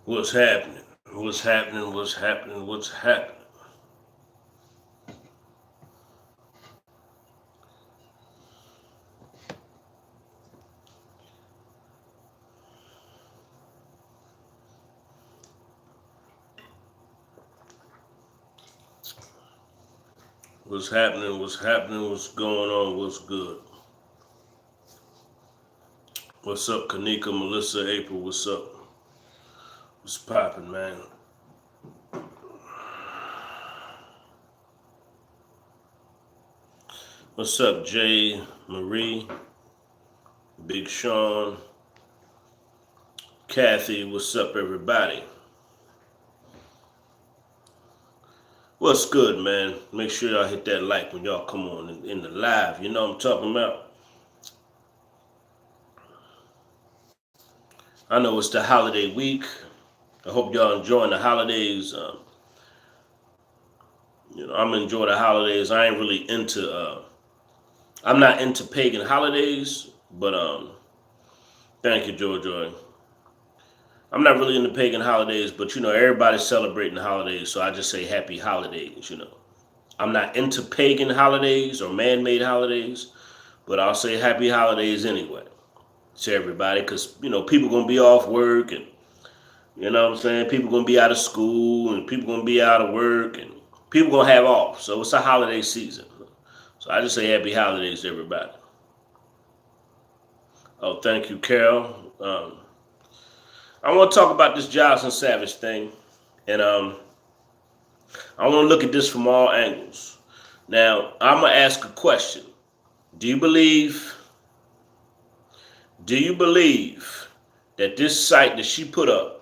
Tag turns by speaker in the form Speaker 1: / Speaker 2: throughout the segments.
Speaker 1: What's happening? What's happening? What's happening? What's happening? What's happening? What's happening? What's going on? What's good? What's up, Kanika, Melissa, April? What's up? What's popping, man? What's up, Jay, Marie, Big Sean, Kathy? What's up, everybody? What's good, man? Make sure y'all hit that like when y'all come on in the live. You know what I'm talking about? I know it's the holiday week. I hope y'all enjoying the holidays. I'm enjoying the holidays. I ain't really into. I'm not into pagan holidays, but thank you, Joy. I'm not really into pagan holidays, but everybody's celebrating the holidays, so I just say happy holidays. I'm not into pagan holidays or man-made holidays, but I'll say happy holidays anyway to everybody, because people gonna be off work, and you know what I'm saying, people gonna be out of school, and people gonna be out of work, and people gonna have off. So it's a holiday season. So I just say happy holidays to everybody. Oh, thank you, Carol. I want to talk about this Johnson Savage thing, and I want to look at this from all angles. Now, I'm gonna ask a question. Do you believe? Do you believe that this site that she put up?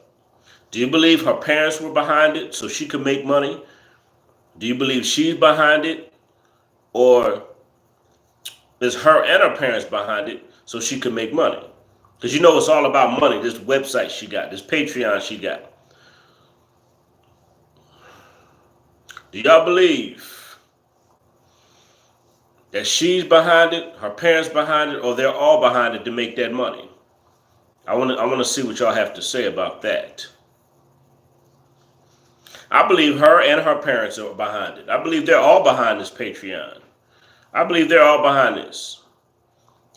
Speaker 1: Do you believe her parents were behind it so she could make money? Do you believe she's behind it, or is her and her parents behind it so she could make money? Because it's all about money. This website she got, this Patreon she got. Do y'all believe that she's behind it, her parents behind it, or they're all behind it to make that money? I want to see what y'all have to say about that. I believe her and her parents are behind it. I believe they're all behind this Patreon. I believe they're all behind this.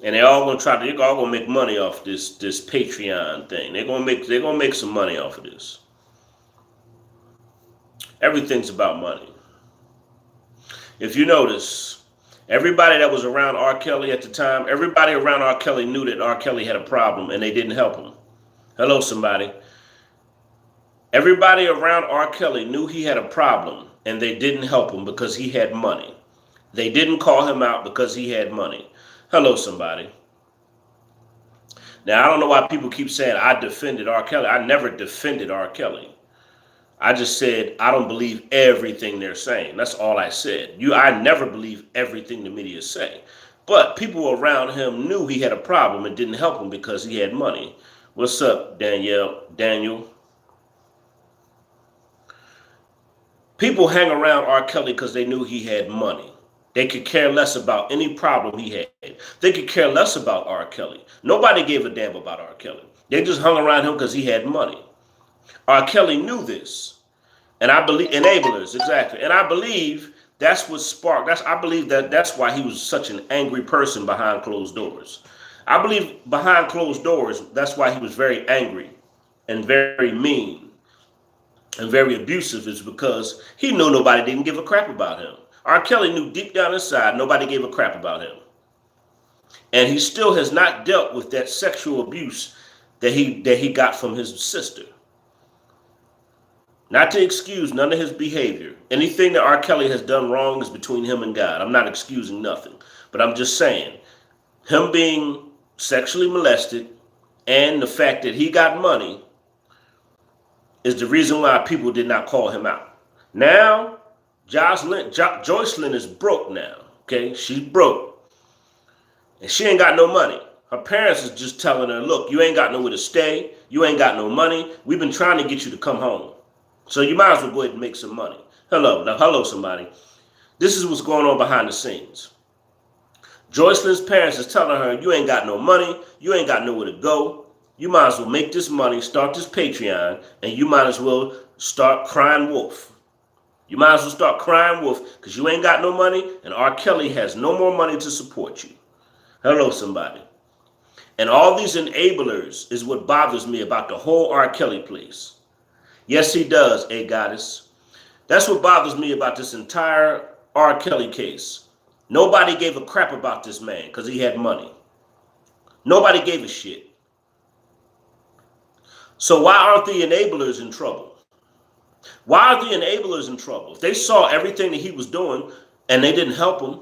Speaker 1: And they're all gonna make money off this Patreon thing. They're gonna make some money off of this. Everything's about money. If you notice, everybody that was around R. Kelly at the time, everybody around R. Kelly knew that R. Kelly had a problem and they didn't help him. Hello, somebody. Everybody around R. Kelly knew he had a problem and they didn't help him because he had money. They didn't call him out because he had money. Hello, somebody. Now, I don't know why people keep saying I defended R. Kelly. I never defended R. Kelly. I just said I don't believe everything they're saying. That's all I said. I never believe everything the media say. But people around him knew he had a problem and didn't help him because he had money. What's up, Daniel? People hang around R. Kelly because they knew he had money. They could care less about any problem he had. They could care less about R. Kelly. Nobody gave a damn about R. Kelly. They just hung around him because he had money. R. Kelly knew this. And I believe enablers, exactly. And I believe that's what sparked. I believe that's why he was such an angry person behind closed doors. I believe behind closed doors, that's why he was very angry and very mean and very abusive, is because he knew nobody didn't give a crap about him. R. Kelly knew deep down inside nobody gave a crap about him. And he still has not dealt with that sexual abuse that he got from his sister. Not to excuse none of his behavior. Anything that R. Kelly has done wrong is between him and God. I'm not excusing nothing. But I'm just saying, him being sexually molested and the fact that he got money is the reason why people did not call him out. Now, Joycelyn is broke now. Okay, she's broke. And she ain't got no money. Her parents is just telling her, look, you ain't got nowhere to stay. You ain't got no money. We've been trying to get you to come home. So you might as well go ahead and make some money. Hello, somebody. This is what's going on behind the scenes. Joycelyn's parents is telling her, you ain't got no money. You ain't got nowhere to go. You might as well make this money, start this Patreon, and you might as well start crying wolf. You might as well start crying wolf because you ain't got no money and R. Kelly has no more money to support you. Hello, somebody. And all these enablers is what bothers me about the whole R. Kelly place. Yes, he does, a goddess. That's what bothers me about this entire R. Kelly case. Nobody gave a crap about this man because he had money. Nobody gave a shit. So why aren't the enablers in trouble? Why are the enablers in trouble? If they saw everything that he was doing and they didn't help him,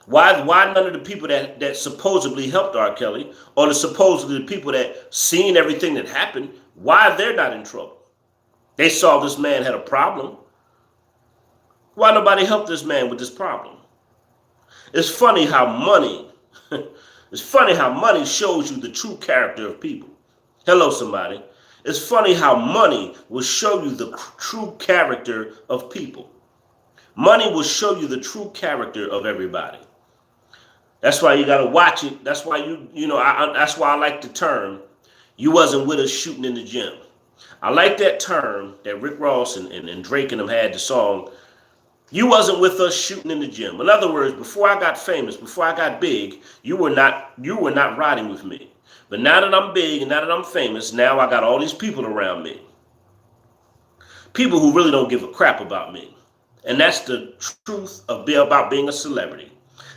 Speaker 1: why none of the people that supposedly helped R. Kelly or supposedly the people that seen everything that happened, why they're not in trouble? They saw this man had a problem. Why nobody helped this man with this problem? It's funny how money, it's funny how money shows you the true character of people. Hello, somebody. It's funny how money will show you the true character of people. Money will show you the true character of everybody. That's why you got to watch it. That's why that's why I like the term, you wasn't with us shooting in the gym. I like that term that Rick Ross and Drake and them had the song, you wasn't with us shooting in the gym. In other words, before I got famous, before I got big, you were not riding with me. But now that I'm big and now that I'm famous, now I got all these people around me. People who really don't give a crap about me. And that's the truth about being a celebrity.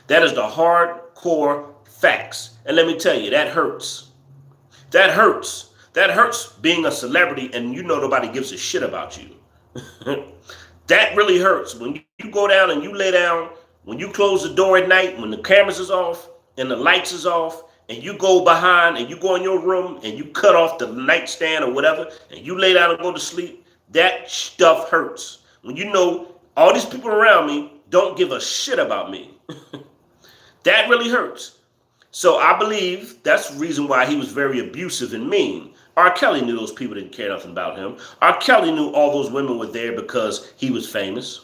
Speaker 1: That is the hardcore facts. And let me tell you, that hurts. That hurts. That hurts being a celebrity and you know nobody gives a shit about you. That really hurts. When you go down and you lay down, when you close the door at night, when the cameras is off and the lights is off, and you go behind and you go in your room and you cut off the nightstand or whatever, and you lay down and go to sleep, that stuff hurts. When you know all these people around me don't give a shit about me. That really hurts. So I believe that's the reason why he was very abusive and mean. R. Kelly knew those people didn't care nothing about him. R. Kelly knew all those women were there because he was famous.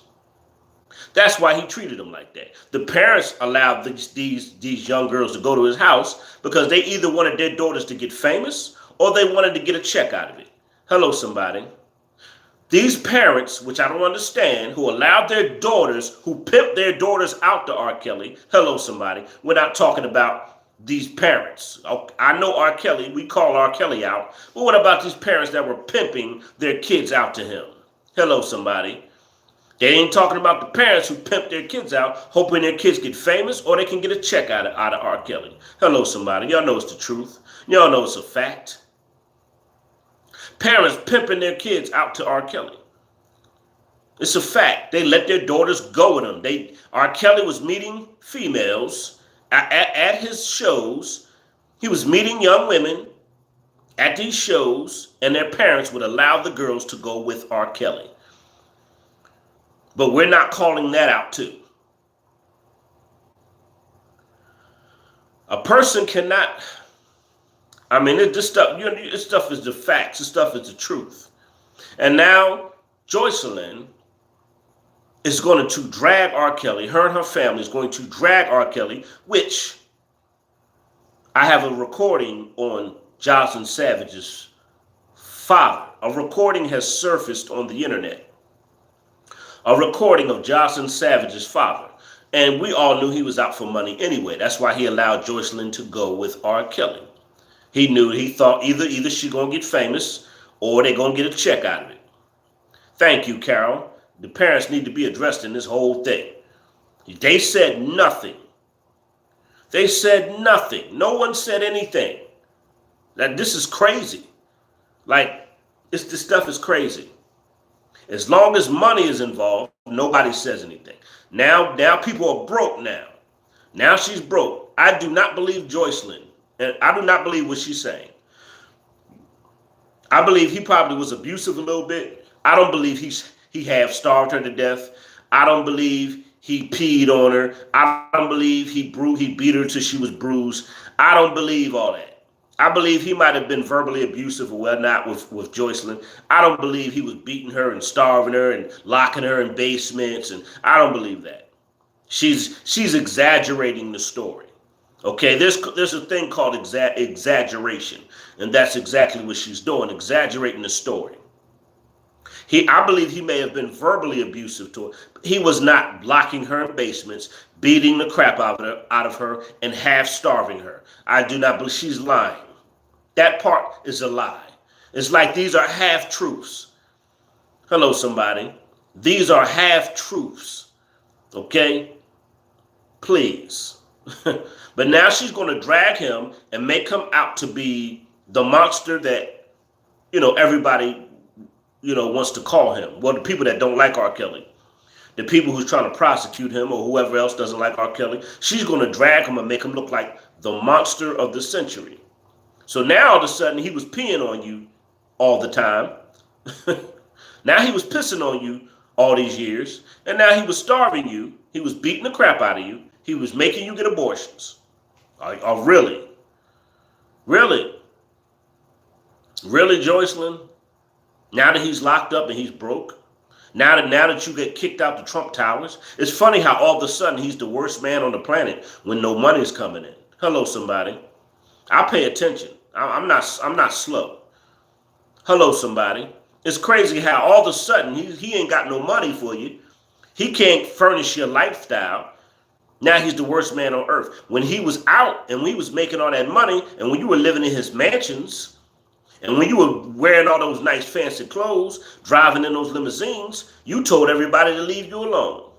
Speaker 1: That's why he treated them like that. The parents allowed these young girls to go to his house because they either wanted their daughters to get famous or they wanted to get a check out of it. Hello, somebody. These parents, which I don't understand, who allowed their daughters, who pimped their daughters out to R. Kelly. Hello, somebody. We're not talking about these parents. I know R. Kelly, we call R. Kelly out, but what about these parents that were pimping their kids out to him? Hello, somebody. They ain't talking about the parents who pimp their kids out, hoping their kids get famous or they can get a check out of R. Kelly. Hello, somebody. Y'all know it's the truth. Y'all know it's a fact. Parents pimping their kids out to R. Kelly. It's a fact. They let their daughters go with him. R. Kelly was meeting females at his shows. He was meeting young women at these shows, and their parents would allow the girls to go with R. Kelly. But we're not calling that out too. A person cannot, this stuff is the facts. This stuff is the truth. And now Joycelyn is going to drag R. Kelly. Her and her family is going to drag R. Kelly, which I have a recording on Joycelyn Savage's father. A recording has surfaced on the internet. A recording of Joycelyn Savage's father. And we all knew he was out for money anyway. That's why he allowed Joycelyn to go with R. Kelly. He thought either she's going to get famous or they're going to get a check out of it. Thank you, Carol. The parents need to be addressed in this whole thing. They said nothing. They said nothing. No one said anything. This is crazy. This stuff is crazy. As long as money is involved, nobody says anything. Now people are broke now. Now she's broke. I do not believe Joycelyn. And I do not believe what she's saying. I believe he probably was abusive a little bit. I don't believe he half starved her to death. I don't believe he peed on her. I don't believe he beat her till she was bruised. I don't believe all that. I believe he might have been verbally abusive or whatnot with Joycelyn. I don't believe he was beating her and starving her and locking her in basements. And I don't believe that. She's exaggerating the story. Okay, there's a thing called exaggeration, and that's exactly what she's doing, exaggerating the story. I believe he may have been verbally abusive to her. He was not locking her in basements, beating the crap out of her, and half starving her. I do not believe she's lying. That part is a lie. It's like these are half truths. Hello, somebody. These are half truths. Okay? Please. But now she's going to drag him and make him out to be the monster that, everybody, wants to call him. Well, the people that don't like R. Kelly, the people who's trying to prosecute him or whoever else doesn't like R. Kelly, she's going to drag him and make him look like the monster of the century. So now all of a sudden he was peeing on you all the time. Now he was pissing on you all these years. And now he was starving you. He was beating the crap out of you. He was making you get abortions. Oh, really? Really? Really, Joycelyn? Now that he's locked up and he's broke? Now that you get kicked out the Trump Towers? It's funny how all of a sudden he's the worst man on the planet when no money's coming in. Hello, somebody. I pay attention. I'm not slow. Hello, somebody. It's crazy how all of a sudden he ain't got no money for you. He can't furnish your lifestyle. Now he's the worst man on earth. When he was out and we was making all that money, and when you were living in his mansions, and when you were wearing all those nice fancy clothes, driving in those limousines, you told everybody to leave you alone.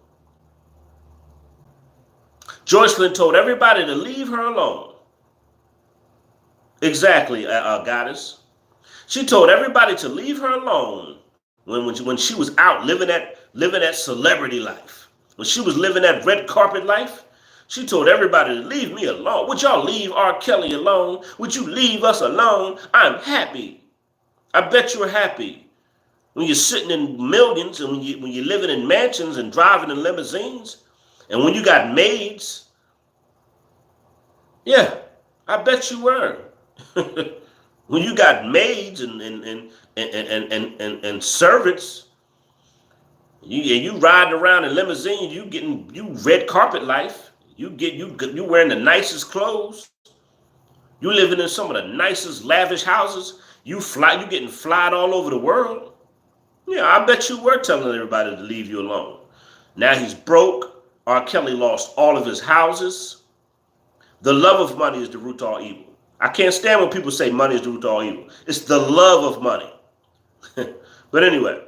Speaker 1: Joycelyn told everybody to leave her alone. Exactly, goddess. She told everybody to leave her alone when she was out living that celebrity life. When she was living that red carpet life, she told everybody to leave me alone. Would y'all leave R. Kelly alone? Would you leave us alone? I'm happy. I bet you're happy. When you're sitting in millions and when you're living in mansions and driving in limousines and when you got maids. Yeah, I bet you were. When you got maids and servants, you riding around in limousine, you red carpet life. You wearing the nicest clothes. You living in some of the nicest lavish houses. You getting flied all over the world. Yeah, I bet you were telling everybody to leave you alone. Now he's broke. R. Kelly lost all of his houses. The love of money is the root to all evil. I can't stand when people say money is the root to all evil. It's the love of money. But anyway,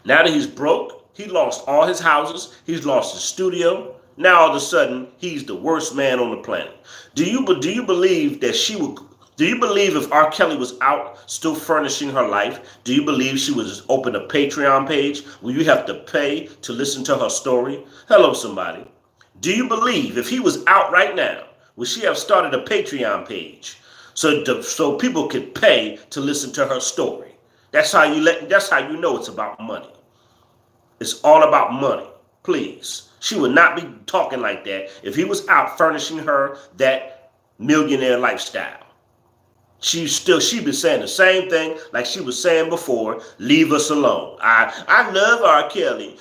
Speaker 1: now that he's broke, he lost all his houses. He's lost his studio. Now all of a sudden, he's the worst man on the planet. Do you believe that she would? Do you believe if R. Kelly was out still furnishing her life, do you believe she would just open a Patreon page where you have to pay to listen to her story? Hello, somebody. Do you believe if he was out right now, would she have started a Patreon page so people could pay to listen to her story? That's how you know it's about money. It's all about money. Please. She would not be talking like that if he was out furnishing her that millionaire lifestyle. She'd be saying the same thing like she was saying before, leave us alone. I love R. Kelly.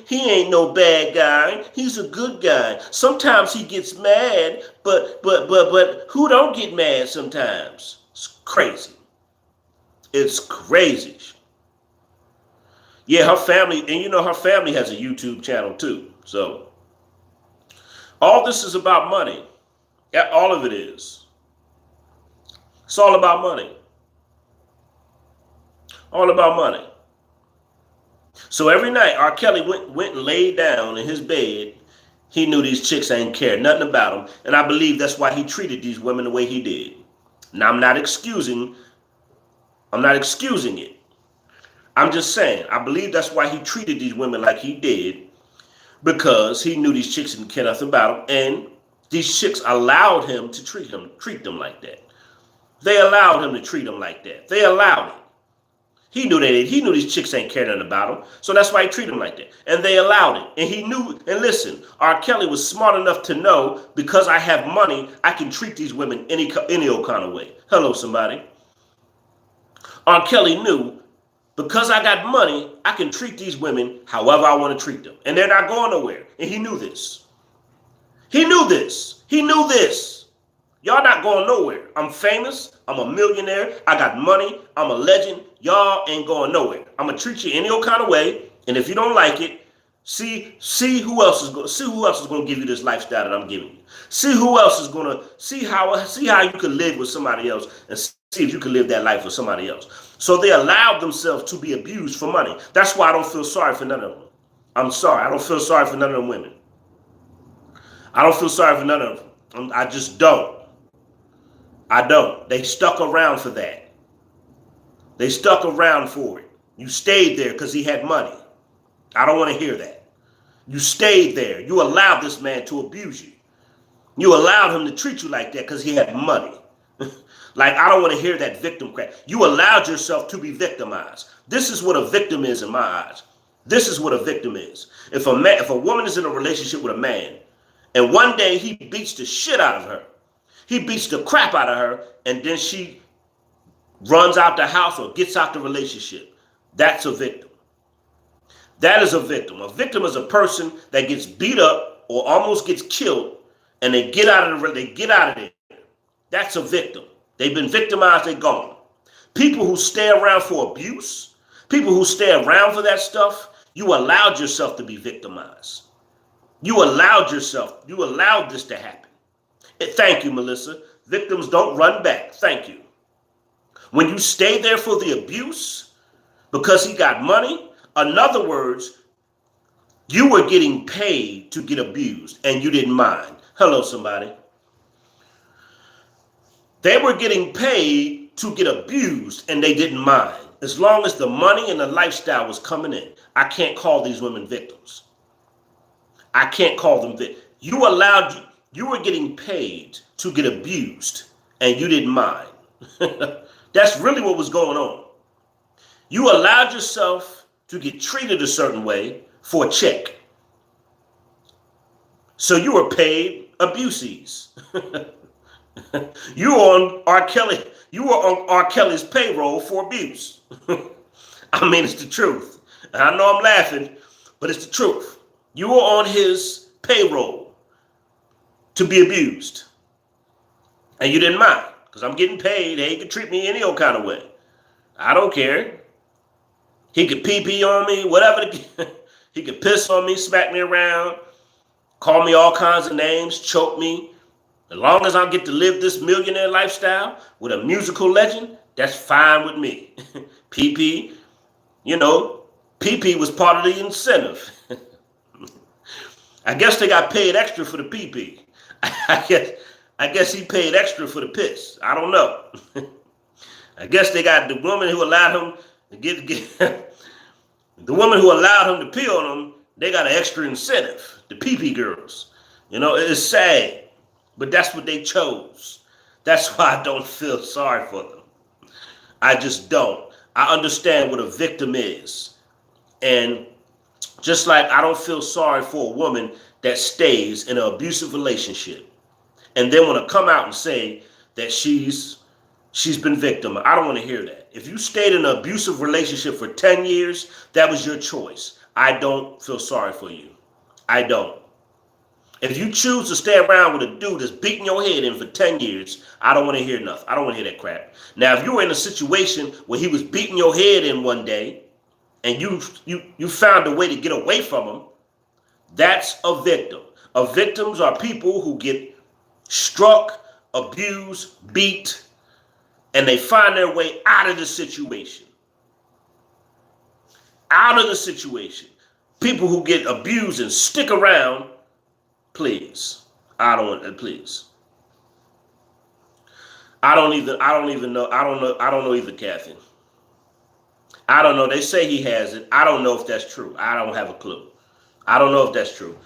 Speaker 1: He ain't no bad guy. He's a good guy. Sometimes he gets mad, but who don't get mad sometimes? It's crazy. It's crazy. Yeah, her family, and her family has a YouTube channel too. So all this is about money. All of it is. It's all about money. All about money. So every night R. Kelly went and laid down in his bed. He knew these chicks ain't cared nothing about him. And I believe that's why he treated these women the way he did. Now I'm not excusing it. I'm just saying, I believe that's why he treated these women like he did, because he knew these chicks didn't care nothing about him, and these chicks allowed him to treat them like that. They allowed him to treat them like that. They allowed it. He knew these chicks ain't care nothing about him, so that's why he treated them like that. And they allowed it. And he knew, and listen, R. Kelly was smart enough to know, because I have money, I can treat these women any old kind of way. Hello, somebody. R. Kelly knew, because I got money, I can treat these women however I want to treat them. And they're not going nowhere. And he knew this. He knew this. He knew this. Y'all not going nowhere. I'm famous. I'm a millionaire. I got money. I'm a legend. Y'all ain't going nowhere. I'm gonna treat you any old kind of way. And if you don't like it, see who else is going to give you this lifestyle that I'm giving you. See who else is going to see how you can live with somebody else and see if you can live that life with somebody else. So they allowed themselves to be abused for money. That's why I don't feel sorry for none of them. I'm sorry. I don't feel sorry for none of them women. I don't feel sorry for none of them. I just don't. I don't. They stuck around for that. They stuck around for it. You stayed there because he had money. I don't want to hear that. You stayed there. You allowed this man to abuse you. You allowed him to treat you like that because he had money. Like, I don't want to hear that victim crap. You allowed yourself to be victimized. This is what a victim is in my eyes. This is what a victim is. If a woman is in a relationship with a man, and one day he beats the shit out of her, he beats the crap out of her, and then she runs out the house or gets out the relationship, that's a victim. That is a victim. A victim is a person that gets beat up or almost gets killed, and they get out of there. That's a victim. They've been victimized, they're gone. People who stay around for abuse, people who stay around for that stuff, you allowed yourself to be victimized. You allowed this to happen. Thank you, Melissa. Victims don't run back. Thank you. When you stay there for the abuse because he got money, in other words, you were getting paid to get abused and you didn't mind. Hello, somebody. They were getting paid to get abused and they didn't mind. As long as the money and the lifestyle was coming in, I can't call these women victims. I can't call them victims. You were getting paid to get abused and you didn't mind. That's really what was going on. You allowed yourself to get treated a certain way for a check. So you were paid abusees. You were on R. Kelly. You were on R. Kelly's payroll for abuse. I mean, it's the truth. And I know I'm laughing, but it's the truth. You were on his payroll to be abused. And you didn't mind. Because I'm getting paid. Hey, he could treat me any old kind of way. I don't care. He could pee on me, whatever. He could piss on me, smack me around, call me all kinds of names, choke me. As long as I get to live this millionaire lifestyle with a musical legend, that's fine with me. PP, PP was part of the incentive. I guess they got paid extra for the PP. I guess he paid extra for the piss. I don't know. I guess they got the woman who allowed him to get the woman who allowed him to pee on him. They got an extra incentive. The PP girls. It's sad. But that's what they chose. That's why I don't feel sorry for them. I just don't. I understand what a victim is. And just like I don't feel sorry for a woman that stays in an abusive relationship and then want to come out and say that she's been victim. I don't want to hear that. If you stayed in an abusive relationship for 10 years, that was your choice. I don't feel sorry for you. I don't. If you choose to stay around with a dude that's beating your head in for 10 years, I don't want to hear nothing. I don't want to hear that crap. Now, if you were in a situation where he was beating your head in one day and you found a way to get away from him, that's a victim. Victims are people who get struck, abused, beat, and they find their way out of the situation. Out of the situation. People who get abused and stick around. Please. I don't even know. I don't know either, Kathy. I don't know. They say he has it. I don't know if that's true. I don't have a clue. I don't know if that's true.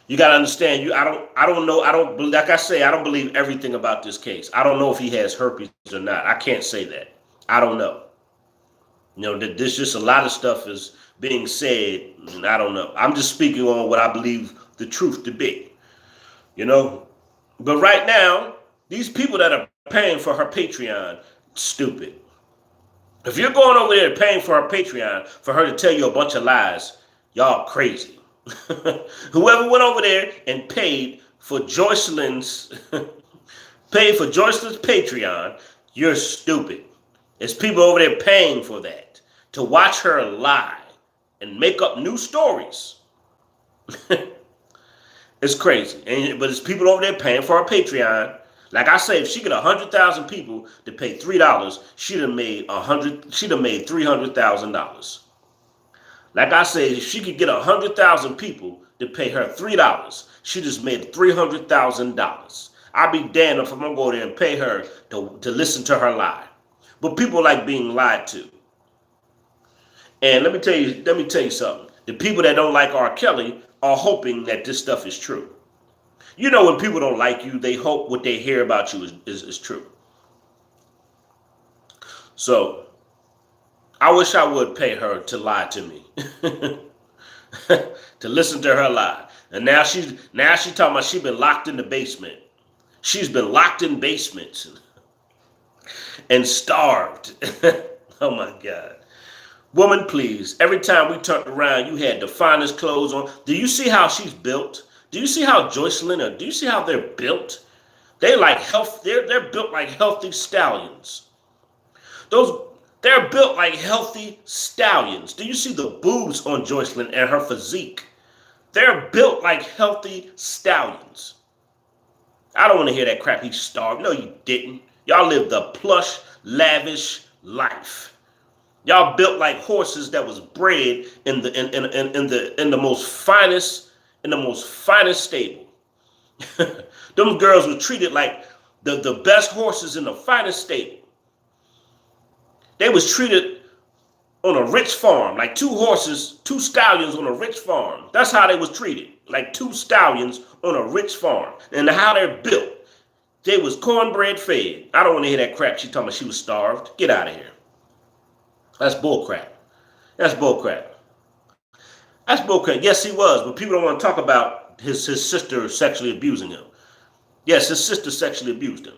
Speaker 1: You got to understand, I don't know. Like I say, I don't believe everything about this case. I don't know if he has herpes or not. I can't say that. I don't know. There's just a lot of stuff is being said, and I don't know. I'm just speaking on what I believe the truth to be. But right now, these people that are paying for her Patreon, stupid. If you're going over there paying for her Patreon for her to tell you a bunch of lies, y'all crazy. Whoever went over there and paid for Joycelyn's pay for Joycelyn's Patreon, you're stupid. There's people over there paying for that to watch her lie and make up new stories. It's crazy. But it's people over there paying for her Patreon. Like I say, if she get 100,000 people to pay $3, she'd have made $300,000. Like I say, if she could get 100,000 people to pay her $3, she just made $300,000. I'll be damned if I'm gonna go there and pay her to listen to her lie. But people like being lied to. And let me tell you something. The people that don't like R. Kelly are hoping that this stuff is true. You know, when people don't like you, they hope what they hear about you is true. So I wish I would pay her to lie to me. To listen to her lie. And now she's talking about she's been locked in the basement. She's been locked in basements and starved. Oh my God. Woman, please. Every time we turned around, you had the finest clothes on. Do you see how she's built? Do you see how Joycelyn, do you see how they're built? They're built like healthy stallions. They're built like healthy stallions. Do you see the boobs on Joycelyn and her physique? They're built like healthy stallions. I don't want to hear that crap. He starved. No, you didn't. Y'all lived a plush, lavish life. Y'all built like horses that was bred in the most finest stable. Them girls were treated like the best horses in the finest stable. They was treated on a rich farm, like two stallions on a rich farm. That's how they was treated, like two stallions on a rich farm. And how they're built, they was cornbread fed. I don't want to hear that crap. She talking about she was starved. Get out of here. That's bull crap. That's bull crap. That's bull crap. Yes, he was, but people don't want to talk about his sister sexually abusing him. Yes, his sister sexually abused him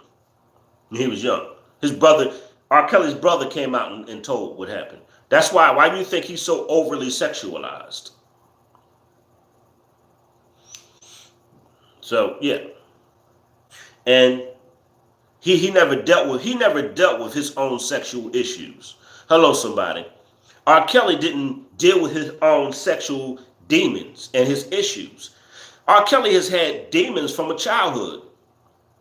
Speaker 1: when he was young. His brother, R. Kelly's brother, came out and told what happened. That's why do you think he's so overly sexualized? So yeah. And he never dealt with his own sexual issues. Hello, somebody. R. Kelly didn't deal with his own sexual demons and his issues. R. Kelly has had demons from a childhood.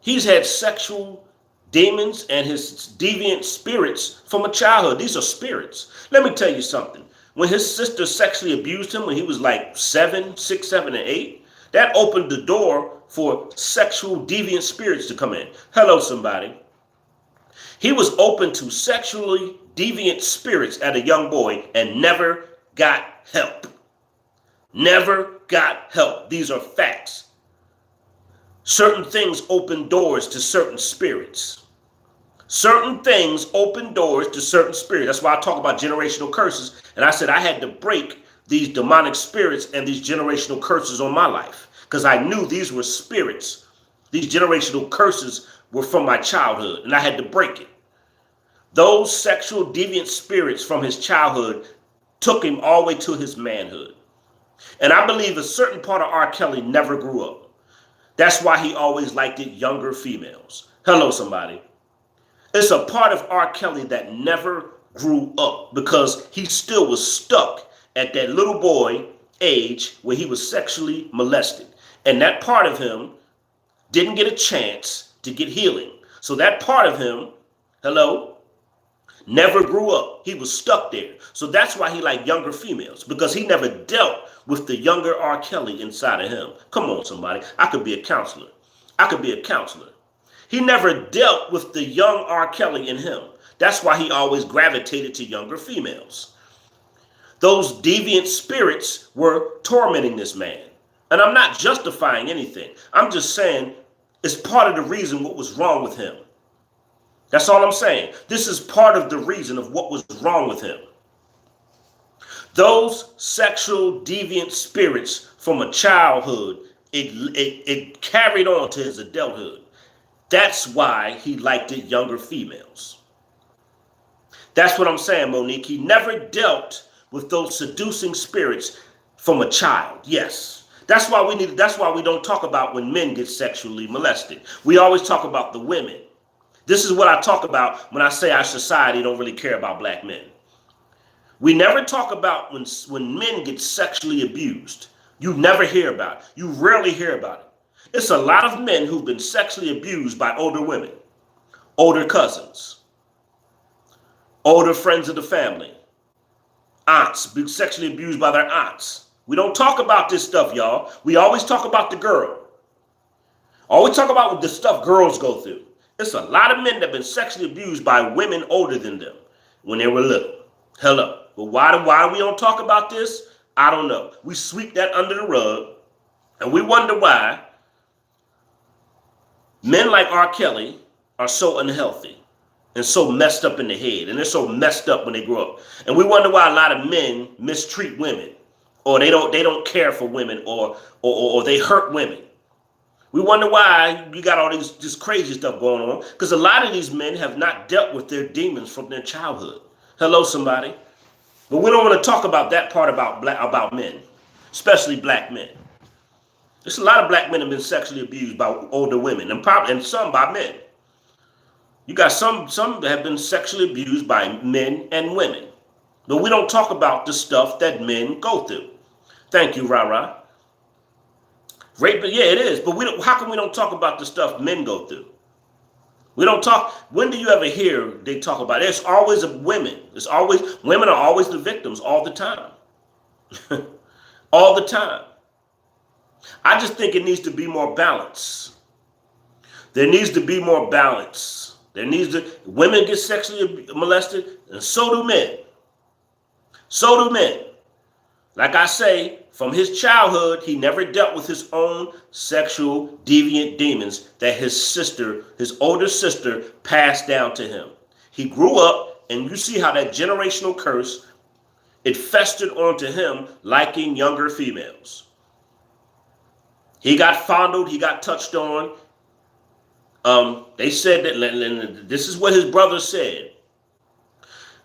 Speaker 1: He's had sexual demons and his deviant spirits from a childhood. These are spirits. Let me tell you something. When his sister sexually abused him when he was like 6, 7, and 8, that opened the door for sexual deviant spirits to come in. Hello, somebody. He was open to sexually deviant spirits at a young boy and never got help. Never got help. These are facts. Certain things open doors to certain spirits. Certain things open doors to certain spirits. That's why I talk about generational curses. And I said I had to break these demonic spirits and these generational curses on my life because I knew these were spirits. These generational curses were from my childhood, and I had to break it. Those sexual deviant spirits from his childhood took him all the way to his manhood. And I believe a certain part of R. Kelly never grew up. That's why he always liked it younger females. Hello, somebody. It's a part of R. Kelly that never grew up because he still was stuck at that little boy age where he was sexually molested. And that part of him didn't get a chance to get healing. So that part of him, hello, never grew up. He was stuck there. So that's why he liked younger females, because he never dealt with the younger R. Kelly inside of him. Come on, somebody. I could be a counselor. I could be a counselor. He never dealt with the young R. Kelly in him. That's why he always gravitated to younger females. Those deviant spirits were tormenting this man. And I'm not justifying anything. I'm just saying it's part of the reason what was wrong with him. That's all I'm saying. This is part of the reason of what was wrong with him. Those sexual deviant spirits from a childhood, it carried on to his adulthood. That's why he liked it younger females. That's what I'm saying, Monique. He never dealt with those seducing spirits from a child. Yes. That's why we don't talk about when men get sexually molested. We always talk about the women. This is what I talk about when I say our society don't really care about black men. We never talk about when men get sexually abused. You never hear about it. You rarely hear about it. It's a lot of men who've been sexually abused by older women, older cousins, older friends of the family, aunts, been sexually abused by their aunts. We don't talk about this stuff, y'all. We always talk about the girl. Always talk about the stuff girls go through. It's a lot of men that have been sexually abused by women older than them when they were little. Hello. But why we don't talk about this? I don't know. We sweep that under the rug, and we wonder why men like R. Kelly are so unhealthy and so messed up in the head, and they're so messed up when they grow up. And we wonder why a lot of men mistreat women, or they don't care for women, or they hurt women. We wonder why you got all this crazy stuff going on, because a lot of these men have not dealt with their demons from their childhood. Hello, somebody. But we don't want to talk about that part about men, especially black men. There's a lot of black men have been sexually abused by older women, and some by men. You got some that have been sexually abused by men and women. But we don't talk about the stuff that men go through. Thank you, Rara. Rape, yeah, it is. But how come we don't talk about the stuff men go through? We don't talk. When do you ever hear they talk about it? It's always women. Women are always the victims all the time. All the time. I just think it needs to be more balance. There needs to be more balance. Women get sexually molested, and so do men. So do men. Like I say, from his childhood, he never dealt with his own sexual deviant demons that his older sister, passed down to him. He grew up, and you see how that generational curse, it festered onto him, liking younger females. He got fondled, he got touched on. They said that, this is what his brother said.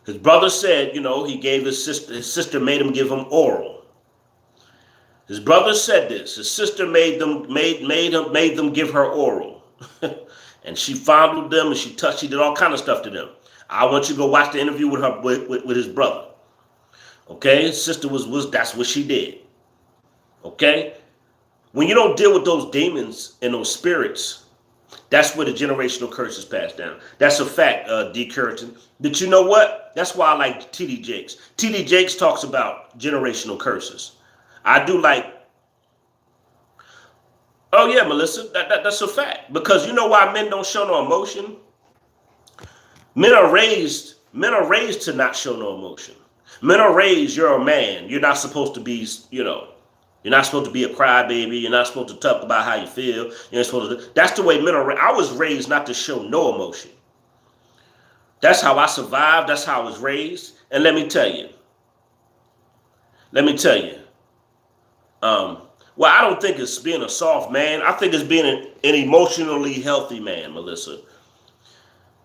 Speaker 1: His brother said, he gave his sister made him give him oral. His brother said this. His sister made them give her oral. And she fondled them, and she did all kind of stuff to them. I want you to go watch the interview with his brother. Okay? His sister that's what she did. Okay? When you don't deal with those demons and those spirits, that's where the generational curse is passed down. That's a fact, D. Curtin. But you know what? That's why I like T.D. Jakes. T.D. Jakes talks about generational curses. I do like, oh yeah, Melissa, that's a fact. Because you know why men don't show no emotion? Men are raised to not show no emotion. Men are raised, you're a man. You're not supposed to be, you're not supposed to be a crybaby. You're not supposed to talk about how you feel. You're not supposed to. That's the way men are raised. I was raised not to show no emotion. That's how I survived. That's how I was raised. And let me tell you. Well, I don't think it's being a soft man. I think it's being an emotionally healthy man, Melissa.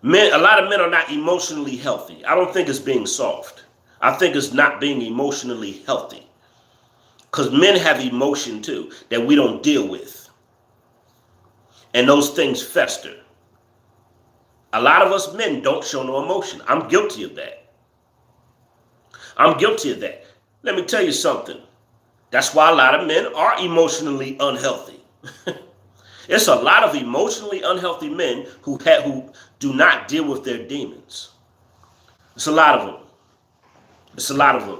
Speaker 1: A lot of men are not emotionally healthy. I don't think it's being soft. I think it's not being emotionally healthy. Because men have emotion too that we don't deal with. And those things fester. A lot of us men don't show no emotion. I'm guilty of that. Let me tell you something. That's why a lot of men are emotionally unhealthy. It's a lot of emotionally unhealthy men who do not deal with their demons. It's a lot of them.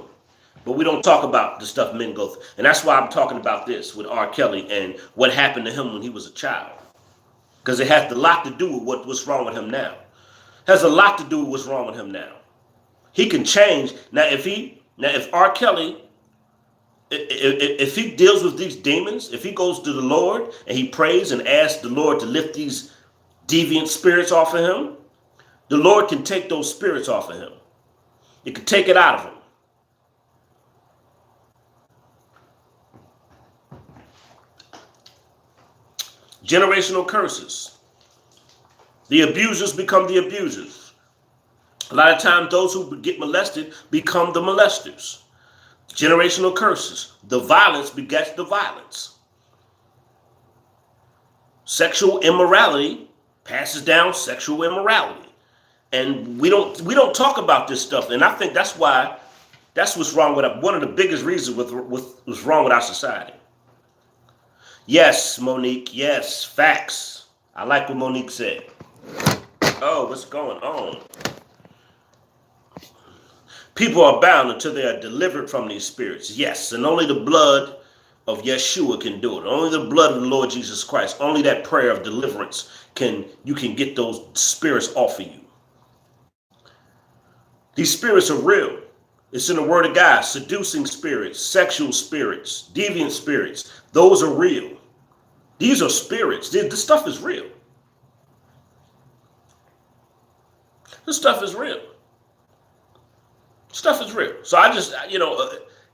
Speaker 1: But we don't talk about the stuff men go through. And that's why I'm talking about this with R. Kelly and what happened to him when he was a child. Because it has a lot to do with what's wrong with him now. It has a lot to do with what's wrong with him now. He can change. Now, if R. Kelly, if he deals with these demons, if he goes to the Lord and he prays and asks the Lord to lift these deviant spirits off of him, the Lord can take those spirits off of him. It can take it out of him. Generational curses. The abusers become the abusers. A lot of times those who get molested become the molesters. Generational curses. The violence begets the violence. Sexual immorality passes down sexual immorality. And we don't talk about this stuff. And I think that's what's wrong with one of the biggest reasons with what's wrong with our society. Yes, Monique. Yes, facts. I like what Monique said. Oh, what's going on? People are bound until they are delivered from these spirits. Yes, and only the blood of Yeshua can do it. Only the blood of the Lord Jesus Christ. Only that prayer of deliverance you can get those spirits off of you. These spirits are real. It's in the Word of God. Seducing spirits, sexual spirits, deviant spirits. Those are real. These are spirits. This stuff is real. This stuff is real. Stuff is real. So I just,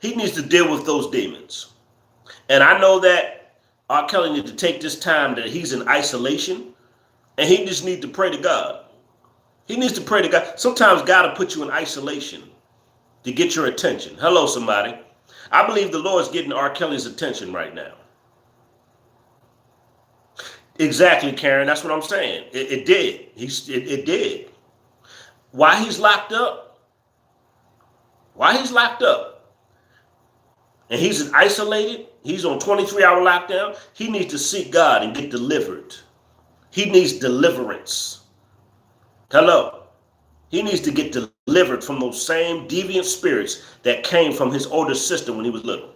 Speaker 1: he needs to deal with those demons. And I know that R. Kelly needs to take this time that he's in isolation, and he just needs to pray to God. He needs to pray to God. Sometimes God will put you in isolation to get your attention. Hello, somebody. I believe the Lord's getting R. Kelly's attention right now. Exactly, Karen. That's what I'm saying. It did. It did. Why he's locked up? Why he's locked up? And he's isolated. He's on 23-hour lockdown. He needs to seek God and get delivered. He needs deliverance. Hello. He needs to get delivered from those same deviant spirits that came from his older sister when he was little.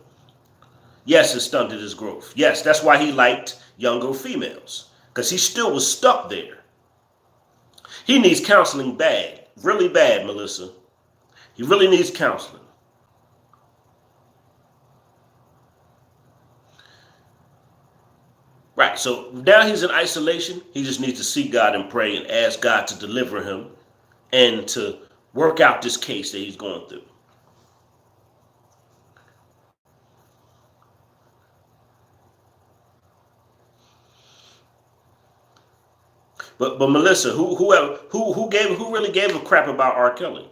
Speaker 1: Yes, it stunted his growth. Yes, that's why he liked younger females, because he still was stuck there. He needs counseling bad, really bad, Melissa. He really needs counseling. Right, so now he's in isolation. He just needs to seek God and pray and ask God to deliver him and to work out this case that he's going through. But Melissa, who really gave a crap about R. Kelly?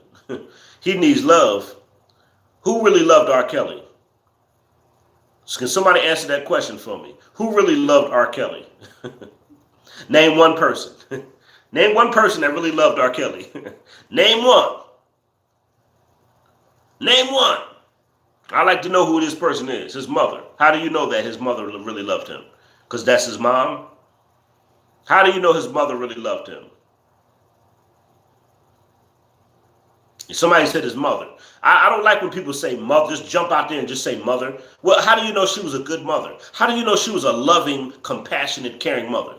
Speaker 1: He needs love. Who really loved R. Kelly? Can somebody answer that question for me? Who really loved R. Kelly? Name one person. Name one person that really loved R. Kelly. Name one. Name one. I'd like to know who this person is. His mother. How do you know that his mother really loved him? Because that's his mom? How do you know his mother really loved him? Somebody said his mother. I don't like when people say mother. Just jump out there and just say mother. Well, how do you know she was a good mother? How do you know she was a loving, compassionate, caring mother?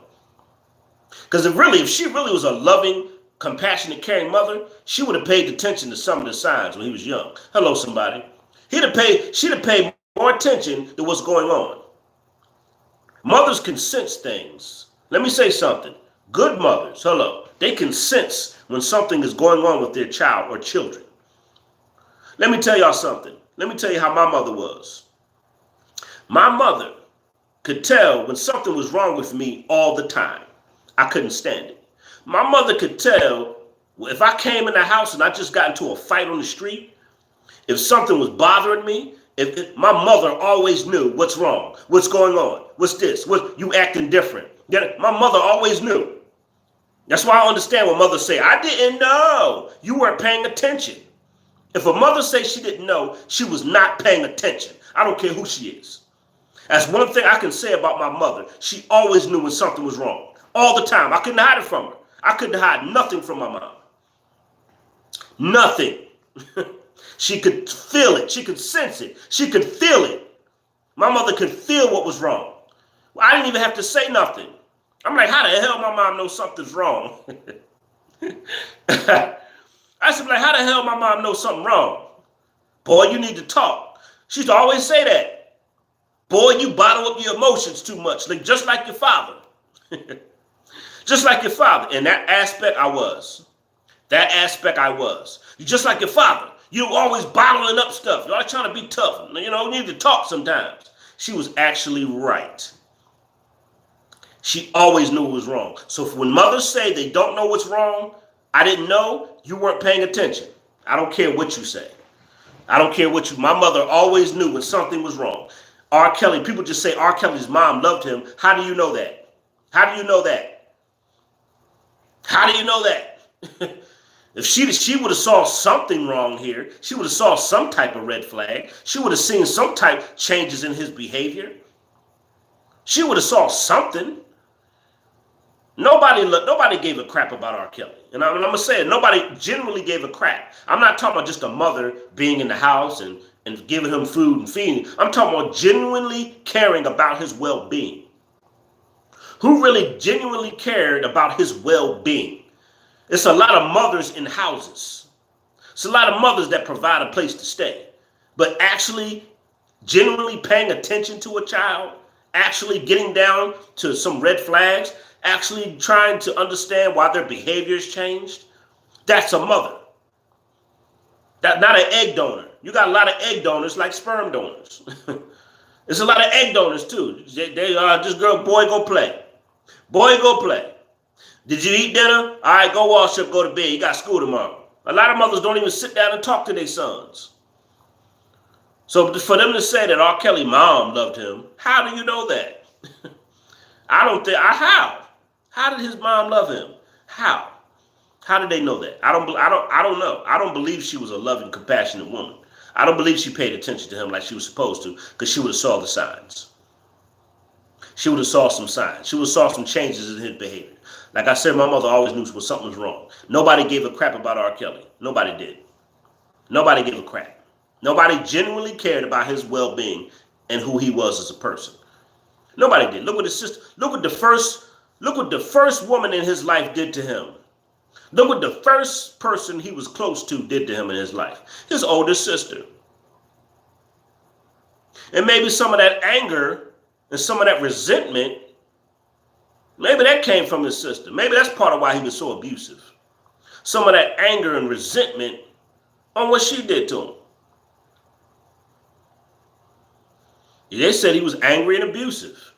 Speaker 1: Because if she really was a loving, compassionate, caring mother, she would have paid attention to some of the signs when he was young. Hello, somebody. She'd have paid more attention to what's going on. Mothers can sense things. Let me say something. Good mothers, hello, they can sense when something is going on with their child or children. Let me tell y'all something. Let me tell you how my mother was. My mother could tell when something was wrong with me all the time. I couldn't stand it. My mother could tell if I came in the house and I just got into a fight on the street, if something was bothering me, my mother always knew what's wrong, what's going on, what's this, what you acting different. My mother always knew. That's why I understand when mothers say, I didn't know. You weren't paying attention. If a mother says she didn't know, she was not paying attention. I don't care who she is. That's one thing I can say about my mother. She always knew when something was wrong. All the time. I couldn't hide it from her. I couldn't hide nothing from my mom. Nothing. She could feel it. She could sense it. She could feel it. My mother could feel what was wrong. I didn't even have to say nothing. I'm like, how the hell my mom knows something's wrong? I said, like, how the hell my mom knows something wrong? Boy, you need to talk. She used to always say that. Boy, you bottle up your emotions too much, like just like your father. Just like your father. In that aspect, I was. That aspect, I was. You're just like your father. You always bottling up stuff. You're always trying to be tough. You need to talk sometimes. She was actually right. She always knew what was wrong. So when mothers say they don't know what's wrong, I didn't know, you weren't paying attention. I don't care what you say. I don't care what you. My mother always knew when something was wrong. R. Kelly. People just say R. Kelly's mom loved him. How do you know that? How do you know that? How do you know that? If she would have saw something wrong here, she would have saw some type of red flag. She would have seen some type changes in his behavior. She would have saw something. Nobody gave a crap about R. Kelly. And I'm going to say it. Nobody genuinely gave a crap. I'm not talking about just a mother being in the house and giving him food and feeding. I'm talking about genuinely caring about his well-being. Who really genuinely cared about his well-being? It's a lot of mothers in houses. It's a lot of mothers that provide a place to stay. But actually, genuinely paying attention to a child, actually getting down to some red flags, actually trying to understand why their behaviors changed, that's a mother. That's not an egg donor. You got a lot of egg donors like sperm donors. There's a lot of egg donors too. They just boy, go play. Boy, go play. Did you eat dinner? All right, go wash up, go to bed. You got school tomorrow. A lot of mothers don't even sit down and talk to their sons. So for them to say that R. Kelly mom loved him, how do you know that? I don't think. How? How did his mom love him? How? How did they know that? I don't know. I don't believe she was a loving, compassionate woman. I don't believe she paid attention to him like she was supposed to, because she would have saw the signs. She would have saw some signs. She would have saw some changes in his behavior. Like I said, my mother always knew when something was wrong. Nobody gave a crap about R. Kelly. Nobody did. Nobody gave a crap. Nobody genuinely cared about his well-being and who he was as a person. Nobody did. Look what his sister. Look what the first woman in his life did to him. Look what the first person he was close to did to him in his life. His older sister. And maybe some of that anger and some of that resentment, maybe that came from his sister. Maybe that's part of why he was so abusive. Some of that anger and resentment on what she did to him. They said he was angry and abusive.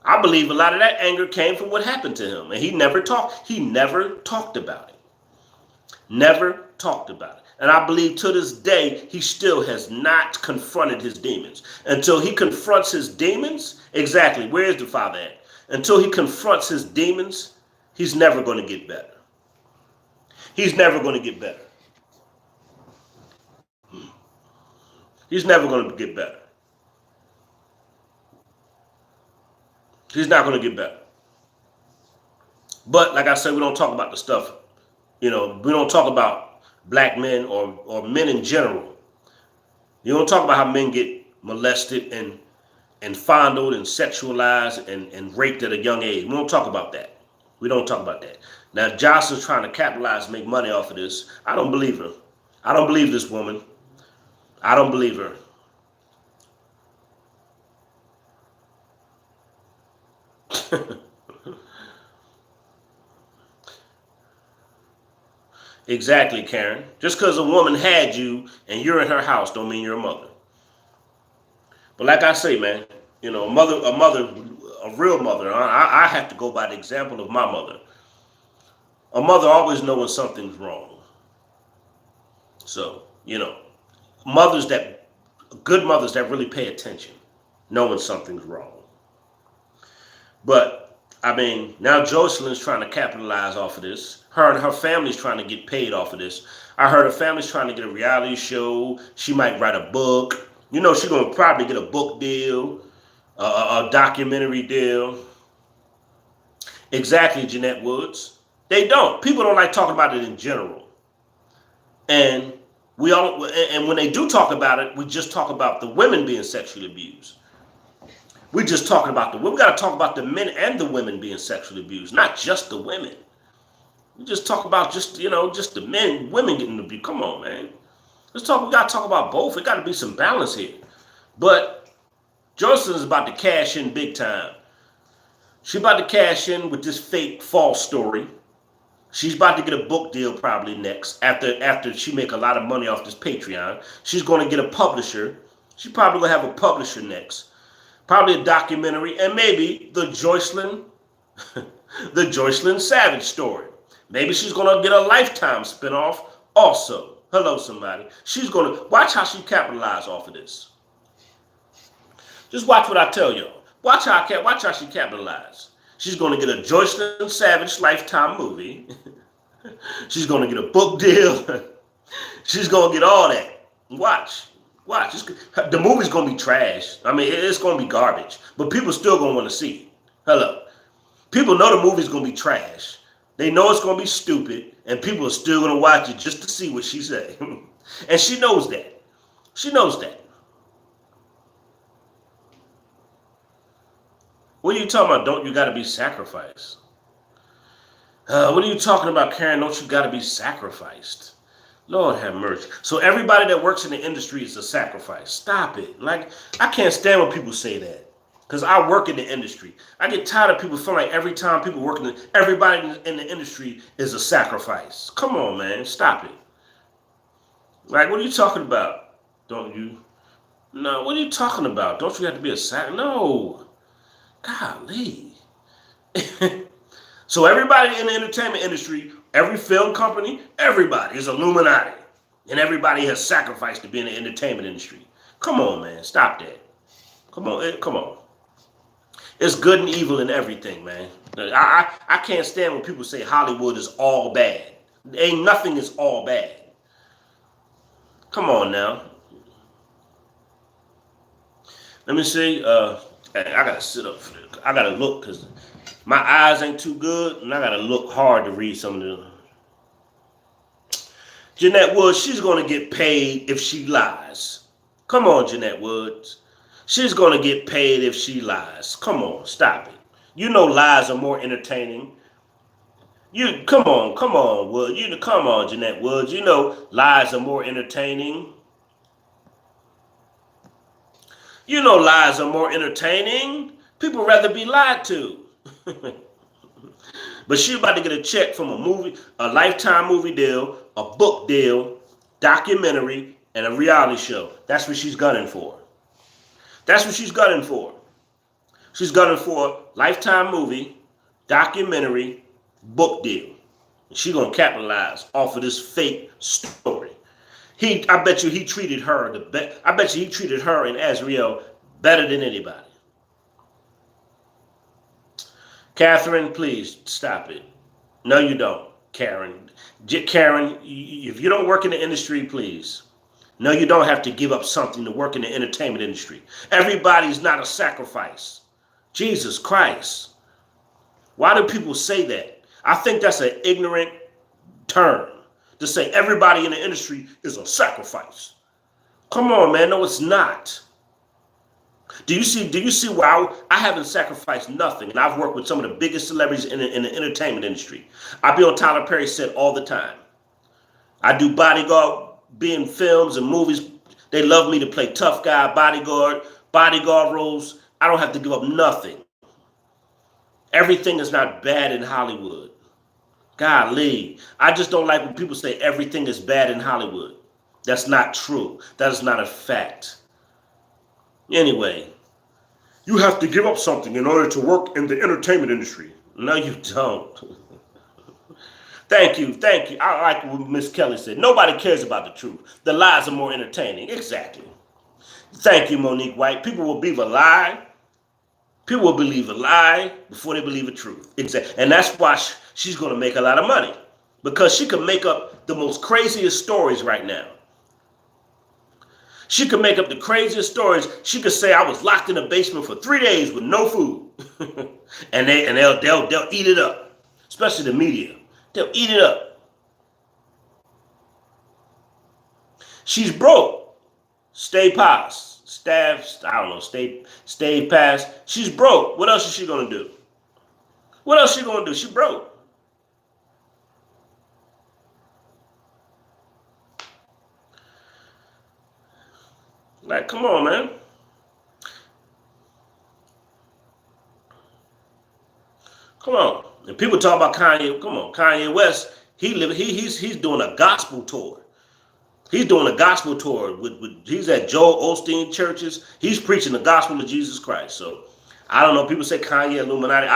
Speaker 1: I believe a lot of that anger came from what happened to him. And he never talked about it. Never talked about it. And I believe to this day, he still has not confronted his demons. Until he confronts his demons, exactly, where is the father at? Until he confronts his demons, he's never going to get better. He's never going to get better. He's never going to get better. He's not going to get better. But like I said, we don't talk about the stuff, we don't talk about black men or men in general. You don't talk about how men get molested and fondled and sexualized and raped at a young age. We don't talk about that. We don't talk about that. Now, Joycelyn's trying to capitalize, make money off of this. I don't believe her. I don't believe this woman. I don't believe her. Exactly, Karen. Just because a woman had you and you're in her house don't mean you're a mother. But like I say, man, a real mother, I have to go by the example of my mother. A mother always knows when something's wrong. So, good mothers that really pay attention, know when something's wrong. But now Joycelyn's trying to capitalize off of this. Her and her family's trying to get paid off of this. I heard her family's trying to get a reality show. She might write a book. She's going to probably get a book deal, a documentary deal. Exactly, Jeanette Woods. They don't. People don't like talking about it in general. And when they do talk about it, we just talk about the women being sexually abused. We're just talking about the women. We got to talk about the men and the women being sexually abused, not just the women. We just talk about just the men, women getting abused. Come on, man. We got to talk about both. It got to be some balance here. But Joycelyn is about to cash in big time. She's about to cash in with this fake false story. She's about to get a book deal probably next after she make a lot of money off this Patreon. She's going to get a publisher. She's probably going to have a publisher next. Probably a documentary, and maybe the Joycelyn Savage story. Maybe she's going to get a Lifetime spinoff also. Hello, somebody. She's going to watch how she capitalized off of this. Just watch what I tell y'all. Watch how she capitalized. She's going to get a Joycelyn Savage Lifetime movie. She's going to get a book deal. She's going to get all that. Watch. The movie's going to be trash. I mean, it's going to be garbage. But people still going to want to see it. Hello. People know the movie's going to be trash. They know it's going to be stupid. And people are still going to watch it just to see what she said. And she knows that. She knows that. What are you talking about? Don't you got to be sacrificed? What are you talking about, Karen? Don't you got to be sacrificed? Lord have mercy. So everybody that works in the industry is a sacrifice. Stop it. Like, I can't stand when people say that. Because I work in the industry. I get tired of people feeling like every time people work everybody in the industry is a sacrifice. Come on, man. Stop it. Like, what are you talking about? Don't you? No, what are you talking about? Don't you have to be a sacrifice? No. Golly. So everybody in the entertainment industry, every film company, everybody is Illuminati. And everybody has sacrificed to be in the entertainment industry. Come on, man. Stop that. Come on. It's good and evil in everything, man. I can't stand when people say Hollywood is all bad. Ain't nothing is all bad. Come on now. Let me see. I gotta sit up for this. I gotta look because my eyes ain't too good, and I gotta look hard to read some of the. Jeanette Woods, she's gonna get paid if she lies. Come on, Jeanette Woods. She's gonna get paid if she lies. Come on, stop it. You know lies are more entertaining. Come on, Wood. Come on, Jeanette Woods. You know lies are more entertaining. You know lies are more entertaining. People rather be lied to. But she about to get a check from a movie, a Lifetime movie deal, a book deal, documentary, and a reality show. That's what she's gunning for. That's what she's gunning for. She's gunning for Lifetime movie, documentary, book deal. She's going to capitalize off of this fake story. I bet you he treated her and Azriel better than anybody. Catherine, please stop it. No, you don't, Karen. Karen, if you don't work in the industry, please. No, you don't have to give up something to work in the entertainment industry. Everybody's not a sacrifice. Jesus Christ. Why do people say that? I think that's an ignorant term to say everybody in the industry is a sacrifice. Come on, man. No, it's not. Do you see why I haven't sacrificed nothing? And I've worked with some of the biggest celebrities in the entertainment industry. I be on Tyler Perry's set all the time. I do bodyguard, be in films and movies. They love me to play tough guy, bodyguard roles. I don't have to give up nothing. Everything is not bad in Hollywood. Golly. I just don't like when people say everything is bad in Hollywood. That's not true. That is not a fact. Anyway, you have to give up something in order to work in the entertainment industry. No, you don't. Thank you. I like what Miss Kelly said. Nobody cares about the truth. The lies are more entertaining. Exactly. Thank you, Monique White. People will believe a lie. People will believe a lie before they believe the truth. Exactly. And that's why she's going to make a lot of money. Because she can make up the most craziest stories right now. She could make up the craziest stories. She could say, I was locked in a basement for 3 days with no food. and they'll eat it up. Especially the media. They'll eat it up. She's broke. Stay past. Stay past. She's broke. What else is she going to do? What else is she going to do? She broke. Like, come on, man. Come on. And people talk about Kanye. Come on, Kanye West. He's doing a gospel tour. He's doing a gospel tour he's at Joel Osteen churches. He's preaching the gospel of Jesus Christ. So I don't know. People say Kanye Illuminati.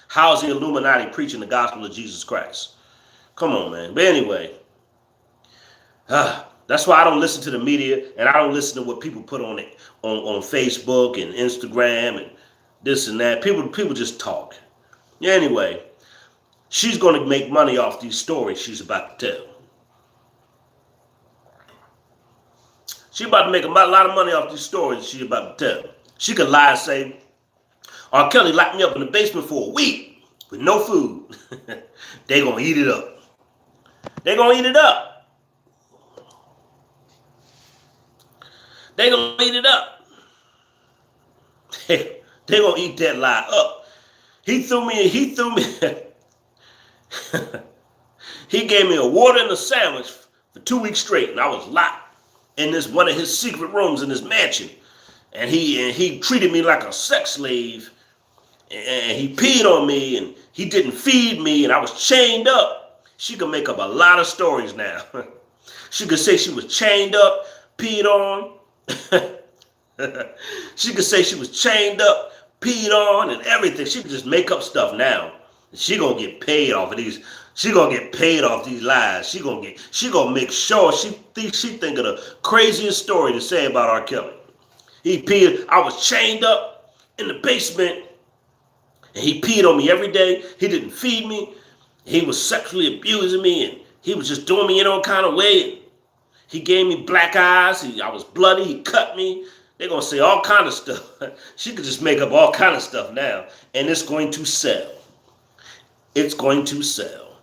Speaker 1: How's the Illuminati preaching the gospel of Jesus Christ? Come on, man. But anyway, That's why I don't listen to the media, and I don't listen to what people put on it on Facebook and Instagram and this and that. People just talk. Yeah, anyway, she's going to make money off these stories she's about to tell. She's about to make a lot of money off these stories she's about to tell. She could lie and say, R. Kelly locked me up in the basement for a week with no food. They gonna eat it up. They gonna eat it up. They gonna eat it up. They gonna eat that lie up. He threw me. He gave me a water and a sandwich for 2 weeks straight, and I was locked in this one of his secret rooms in his mansion. And he treated me like a sex slave, and he peed on me, and he didn't feed me, and I was chained up. She could make up a lot of stories now. She could say she was chained up, peed on. She could say she was chained up, peed on, and everything. She could just make up stuff now. She gonna get paid off of these. She gonna get paid off these lies. She gonna make sure she think of the craziest story to say about R. Kelly. He peed. I was chained up in the basement, and he peed on me every day. He didn't feed me. He was sexually abusing me, and he was just doing me in all kind of way. He gave me black eyes. I was bloody. He cut me. They're gonna say all kind of stuff. She could just make up all kind of stuff now, and it's going to sell. It's going to sell.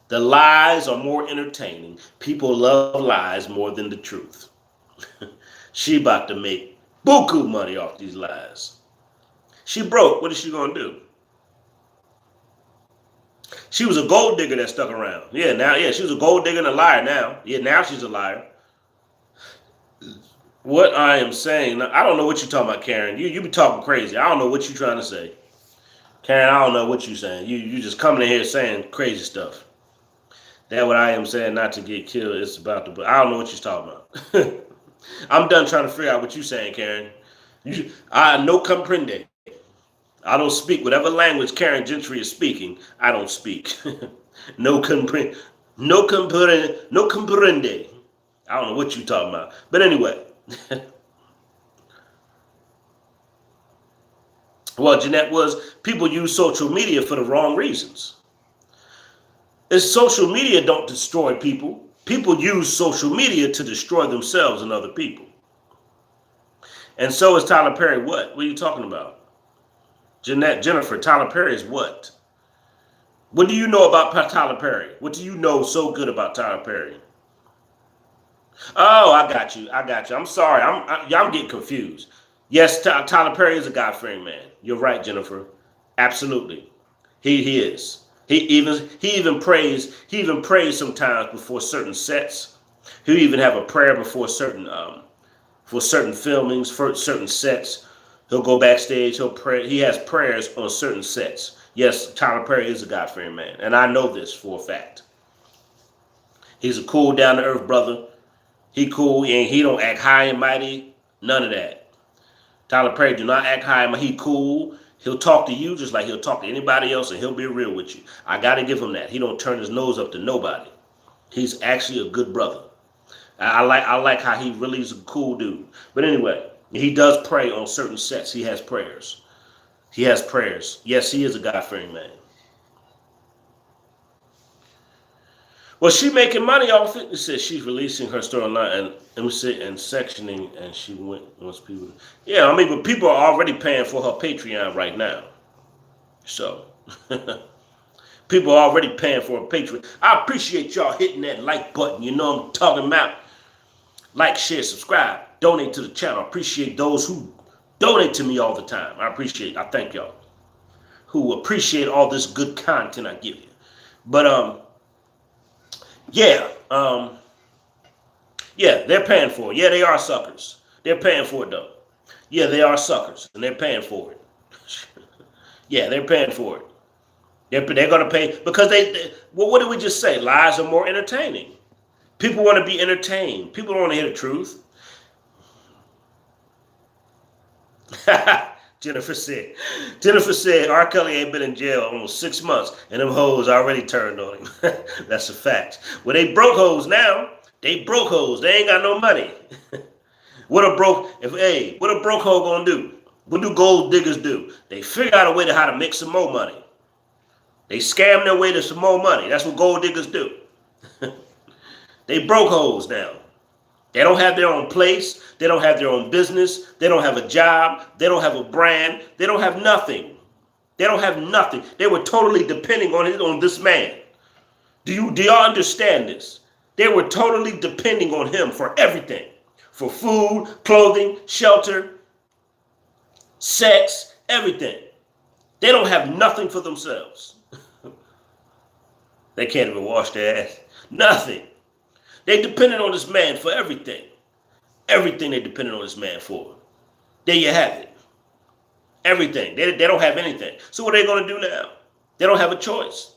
Speaker 1: The lies are more entertaining. People love lies more than the truth. She about to make buku money off these lies. She broke. What is she gonna do? She was a gold digger that stuck around. Yeah, she was a gold digger and a liar now. Yeah, now she's a liar. What I am saying, I don't know what you're talking about, Karen. You be talking crazy. I don't know what you're trying to say. Karen, I don't know what you're saying. You just coming in here saying crazy stuff. That what I am saying, not to get killed. It's about to. I don't know what you're talking about. I'm done trying to figure out what you're saying, Karen. I no comprende. I don't speak whatever language Karen Gentry is speaking. I don't speak. No comprende. No comprende. I don't know what you're talking about. But anyway. Well, Jeanette was, people use social media for the wrong reasons. It's social media don't destroy people. People use social media to destroy themselves and other people. And so is Tyler Perry. What? What are you talking about? Jennifer, Tyler Perry is what? What do you know about Tyler Perry? What do you know so good about Tyler Perry? Oh, I got you. I'm sorry. I'm getting confused. Yes, Tyler Perry is a God-fearing man. You're right, Jennifer. Absolutely. He is. He even prays sometimes before certain sets. He'll even have a prayer before certain filmings, for certain sets. He'll go backstage, he'll pray. He has prayers on certain sets. Yes, Tyler Perry is a God-fearing man, and I know this for a fact. He's a cool, down-to-earth brother. He cool, and he don't act high and mighty. None of that. Tyler Perry do not act high and mighty. He cool. He'll talk to you just like he'll talk to anybody else, and he'll be real with you. I got to give him that. He don't turn his nose up to nobody. He's actually a good brother. I like how he really is a cool dude. But anyway, he does pray on certain sets. He has prayers. Yes, he is a God-fearing man. Well, she making money off it. It says she's releasing her storyline and sectioning, and she wants people. Yeah, I mean, but people are already paying for her Patreon right now. So people are already paying for her Patreon. I appreciate y'all hitting that like button. You know what I'm talking about. Like, share, subscribe, donate to the channel. I appreciate those who donate to me all the time. I thank y'all who appreciate all this good content I give you. But yeah, they're paying for it. Yeah, they are suckers. They're paying for it though. Yeah, they are suckers, and they're paying for it. Yeah, they're paying for it. They're gonna pay because well, what did we just say? Lies are more entertaining. People want to be entertained. People don't want to hear the truth. Jennifer said, R. Kelly ain't been in jail almost 6 months, and them hoes already turned on him. That's a fact. Well, they broke hoes now. They broke hoes. They ain't got no money. What a broke hoe gonna do? What do gold diggers do? They figure out a way to how to make some more money. They scam their way to some more money. That's what gold diggers do. They broke hoes now. They don't have their own place. They don't have their own business. They don't have a job. They don't have a brand. They don't have nothing. They don't have nothing. They were totally depending on this man. Do y'all understand this? They were totally depending on him for everything. For food, clothing, shelter, sex, everything. They don't have nothing for themselves. They can't even wash their ass. Nothing. They depended on this man for everything. Everything they depended on this man for. There you have it. Everything. They don't have anything. So what are they going to do now? They don't have a choice.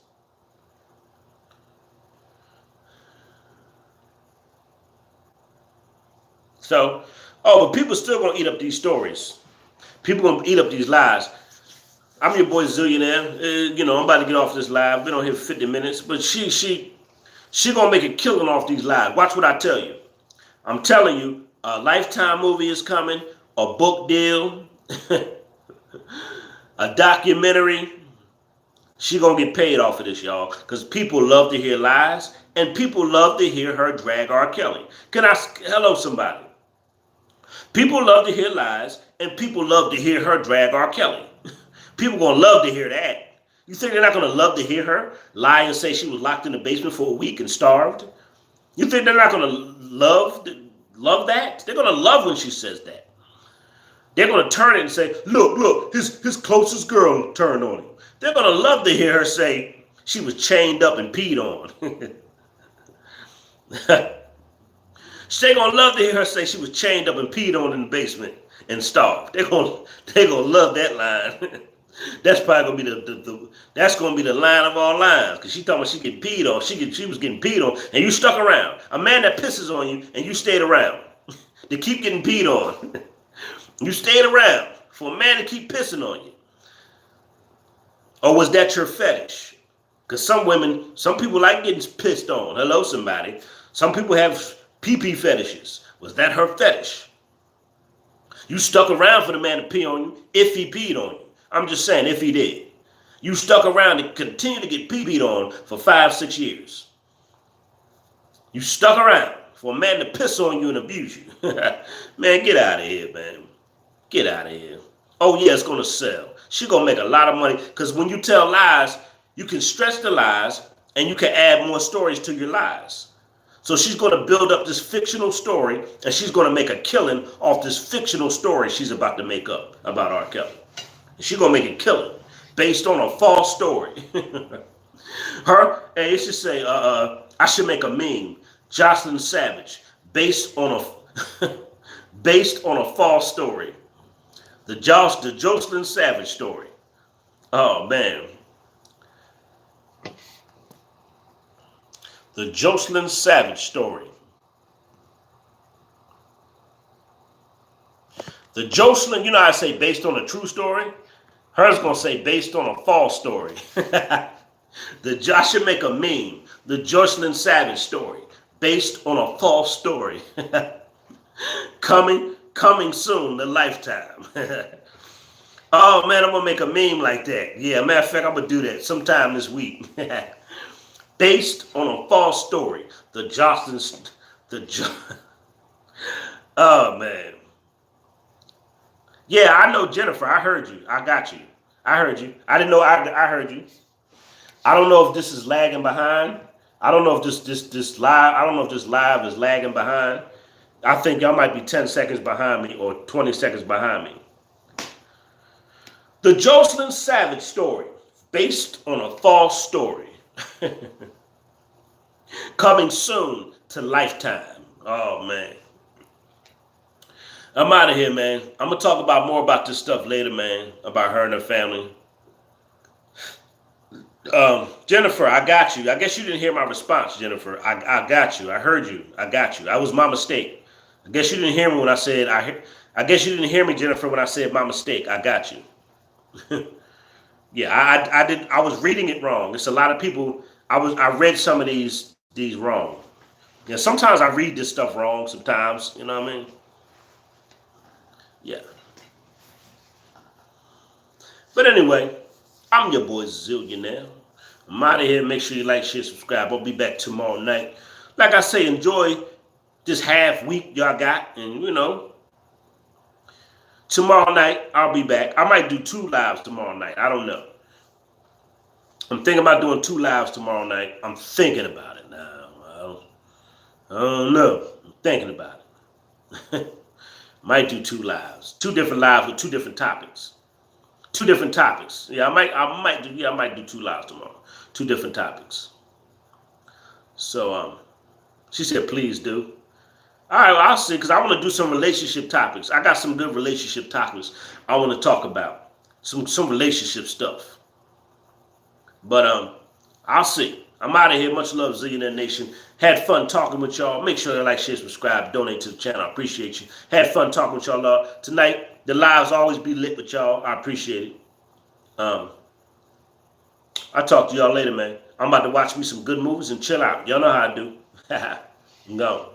Speaker 1: So, but people still going to eat up these stories. People going to eat up these lies. I'm your boy Zillionaire. I'm about to get off this live. Been on here for 50 minutes. But she going to make a killing off these lies. Watch what I tell you. I'm telling you, a Lifetime movie is coming. A book deal. A documentary. She going to get paid off of this, y'all. Because people love to hear lies. And people love to hear her drag R. Kelly. Hello, somebody. People love to hear lies, and people love to hear her drag R. Kelly. People gonna love to hear that. You think they're not gonna love to hear her lie and say she was locked in the basement for a week and starved? You think they're not gonna love that? They're gonna love when she says that. They're gonna turn it and say, look, his closest girl turned on him. They're gonna love to hear her say she was chained up and peed on. They're gonna love to hear her say she was chained up and peed on in the basement and starved. They're gonna love that line. That's probably gonna be the line of all lines, because she talking about she getting peed on. She was getting peed on, and you stuck around. A man that pisses on you and you stayed around to keep getting peed on. You stayed around for a man to keep pissing on you. Or was that your fetish? Because some people like getting pissed on. Hello, somebody. Some people have pee-pee fetishes. Was that her fetish? You stuck around for the man to pee on you if he peed on you. I'm just saying, if he did. You stuck around to continue to get pee-peed on for 5-6 years. You stuck around for a man to piss on you and abuse you. Man, get out of here, man. Get out of here. Oh, yeah, it's going to sell. She's going to make a lot of money, because when you tell lies, you can stretch the lies and you can add more stories to your lies. So she's going to build up this fictional story, and she's going to make a killing off this fictional story she's about to make up about R. Kelly. And she's going to make a killing based on a false story. It should say, I should make a meme, Joycelyn Savage, based on a false story. The Joycelyn Savage story. Oh, man. The Joycelyn Savage story. The Joycelyn, I say based on a true story. Hers gonna say based on a false story. I should make a meme. The Joycelyn Savage story, based on a false story. Coming soon, the Lifetime. Oh man, I'm gonna make a meme like that. Yeah, matter of fact, I'm gonna do that sometime this week. Based on a false story. Oh man. Yeah, I know, Jennifer. I heard you. I got you. I heard you. I didn't know I heard you. I don't know if this is lagging behind. I don't know if this live. I don't know if this live is lagging behind. I think y'all might be 10 seconds behind me or 20 seconds behind me. The Joycelyn Savage story, based on a false story. Coming soon to Lifetime. Oh man. I'm out of here, man. I'm going to talk more about this stuff later, man, about her and her family. Jennifer, I got you. I guess you didn't hear my response, Jennifer. I got you. I heard you. I got you. That was my mistake. I guess you didn't hear me when I said, I guess you didn't hear me, Jennifer, when I said my mistake. I got you. Yeah, I was reading it wrong. It's a lot of people. I read some of these wrong. Yeah, sometimes I read this stuff wrong sometimes, you know what I mean? Yeah. But anyway, I'm your boy Zillionaire. I'm out of here. Make sure you like, share, subscribe. I'll be back tomorrow night. Like I say, enjoy this half week y'all got. And, tomorrow night, I'll be back. I might do 2 lives tomorrow night. I don't know. I'm thinking about doing 2 lives tomorrow night. I'm thinking about it now. I don't know. I'm thinking about it. Might do 2 lives. 2 different lives with 2 different topics. 2 different topics. Yeah, I might do 2 lives tomorrow. 2 different topics. So she said, please do. All right, well, I'll see, because I want to do some relationship topics. I got some good relationship topics I want to talk about. Some relationship stuff. But I'll see. I'm out of here. Much love, Zillionaire Nation. Had fun talking with y'all. Make sure you like, share, subscribe, donate to the channel. I appreciate you. Had fun talking with y'all tonight. The lives always be lit with y'all. I appreciate it. I'll talk to y'all later, man. I'm about to watch me some good movies and chill out. Y'all know how I do. I'm gone.